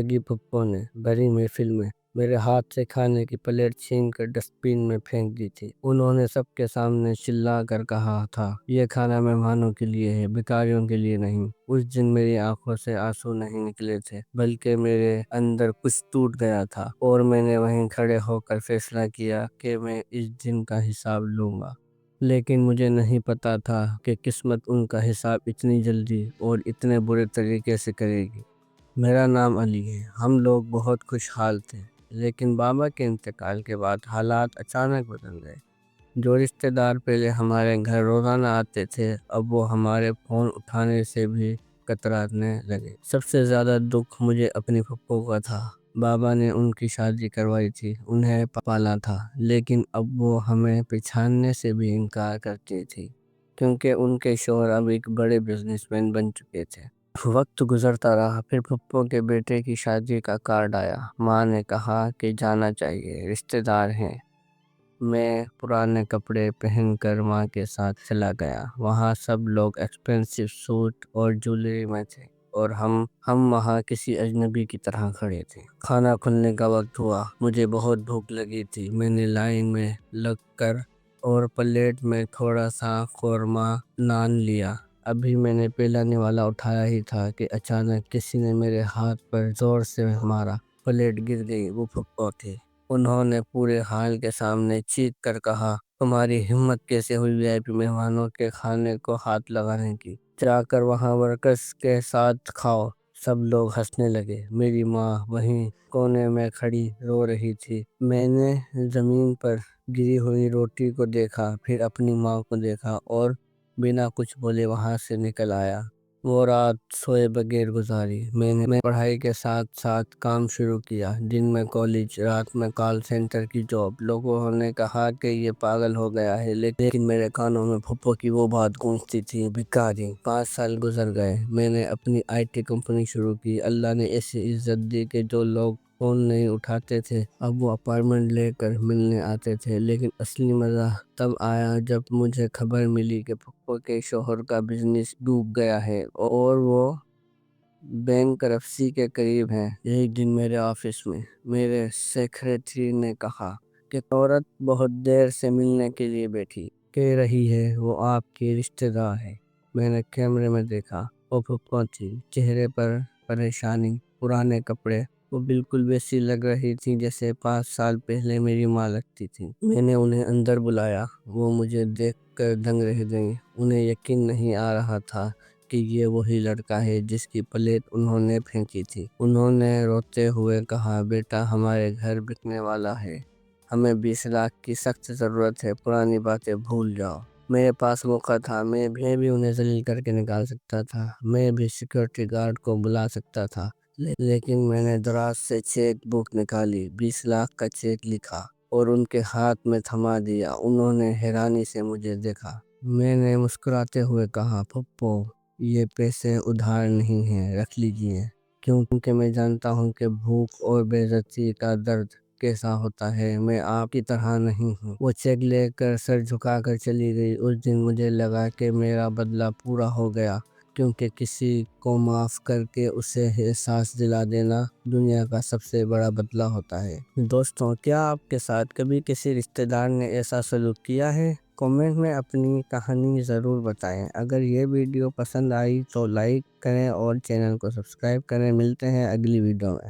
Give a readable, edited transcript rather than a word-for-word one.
लगी पप्पो ने बड़ी महफिल में मेरे हाथ से खाने की प्लेट छीन कर डस्टबिन में फेंक दी थी। उन्होंने सबके सामने चिल्ला कर कहा था, ये खाना मेहमानों के लिए है, भिखारियों के लिए नहीं। उस दिन मेरी आंखों से आंसू नहीं निकले थे, बल्कि मेरे अंदर कुछ टूट गया था और मैंने वहीं खड़े होकर फैसला किया कि मैं इस दिन का हिसाब लूंगा। लेकिन मुझे नहीं पता था कि किस्मत उनका हिसाब इतनी जल्दी और इतने बुरे तरीके से करेगी। मेरा नाम अली है। हम लोग बहुत खुशहाल थे, लेकिन बाबा के इंतकाल के बाद हालात अचानक बदल गए। जो रिश्तेदार पहले हमारे घर रोजाना आते थे, अब वो हमारे फ़ोन उठाने से भी कतराने लगे। सबसे ज़्यादा दुख मुझे अपनी पप्पो का था। बाबा ने उनकी शादी करवाई थी, उन्हें पाला था, लेकिन अब वो हमें पहचानने से भी इनकार करती थी, क्योंकि उनके शौहर अब एक बड़े बिजनेसमैन बन चुके थे। वक्त गुजरता रहा, फिर पप्पो के बेटे की शादी का कार्ड आया। माँ ने कहा कि जाना चाहिए, रिश्तेदार हैं। मैं पुराने कपड़े पहनकर माँ के साथ चला गया। वहाँ सब लोग एक्सपेंसिव सूट और ज्वेलरी में थे और हम वहाँ किसी अजनबी की तरह खड़े थे। खाना खुलने का वक्त हुआ। मुझे बहुत भूख लगी थी। मैंने लाइन में लगकर और प्लेट में थोड़ा सा कौरमा नान लिया। अभी मैंने पहला निवाला उठाया ही था कि अचानक किसी ने मेरे हाथ पर जोर से मारा। प्लेट गिर गई। वो पप्पो थे। उन्होंने पूरे हाल के सामने चीख कर कहा, तुम्हारी हिम्मत कैसे हुई वीआईपी मेहमानों के खाने को हाथ लगाने की? जाकर वहाँ वर्कर्स के साथ खाओ। सब लोग हंसने लगे। मेरी माँ वहीं कोने में खड़ी रो रही थी। मैंने जमीन पर गिरी हुई रोटी को देखा, फिर अपनी माँ को देखा और बिना कुछ बोले वहाँ से निकल आया। वो रात सोए बगैर गुजारी। मैंने पढ़ाई के साथ साथ काम शुरू किया। दिन में कॉलेज, रात में कॉल सेंटर की जॉब। लोगों ने कहा कि ये पागल हो गया है, लेकिन मेरे कानों में पप्पो की वो बात गूंजती थी, भिखारी। 5 साल गुजर गए। मैंने अपनी आईटी कंपनी शुरू की। अल्लाह ने ऐसी इज्जत दी कि जो लोग फोन नहीं उठाते थे, अब वो अपार्टमेंट लेकर मिलने आते थे। लेकिन असली मजा तब आया जब मुझे खबर मिली कि पप्पो के शौहर का बिजनेस डूब गया है और वो बैंकरप्सी के करीब है। यही दिन मेरे ऑफिस में मेरे सेक्रेटरी ने कहा कि औरत बहुत देर से मिलने के लिए बैठी, कह रही है वो आपकी रिश्तेदार है। मैंने कैमरे में देखा, वो पप्पो थी। चेहरे पर परेशानी, पुराने कपड़े। वो बिल्कुल वैसी लग रही थी जैसे 5 साल पहले मेरी माँ लगती थी। मैंने उन्हें अंदर बुलाया। वो मुझे देखकर दंग रह गई। उन्हें यकीन नहीं आ रहा था कि ये वही लड़का है जिसकी प्लेट उन्होंने फेंकी थी। उन्होंने रोते हुए कहा, बेटा हमारे घर बिकने वाला है, हमें 20 लाख की सख्त ज़रूरत है, पुरानी बातें भूल जाओ। मेरे पास मौका था। मैं भी उन्हें जलील करके निकाल सकता था। मैं भी सिक्योरिटी गार्ड को बुला सकता था। लेकिन मैंने दराज से चेक बुक निकाली, 20 लाख का चेक लिखा और उनके हाथ में थमा दिया। उन्होंने हैरानी से मुझे देखा। मैंने मुस्कुराते हुए कहा, पप्पो ये पैसे उधार नहीं हैं, रख लीजिए, क्योंकि मैं जानता हूँ कि भूख और बेइज्जती का दर्द कैसा होता है। मैं आपकी तरह नहीं हूँ। वो चेक लेकर सर झुकाकर चली गई। उस दिन मुझे लगा कि मेरा बदला पूरा हो गया, क्योंकि किसी को माफ करके उसे एहसास दिला देना दुनिया का सबसे बड़ा बदला होता है। दोस्तों, क्या आपके साथ कभी किसी रिश्तेदार ने ऐसा सलूक किया है? कमेंट में अपनी कहानी ज़रूर बताएं। अगर ये वीडियो पसंद आई तो लाइक करें और चैनल को सब्सक्राइब करें। मिलते हैं अगली वीडियो में।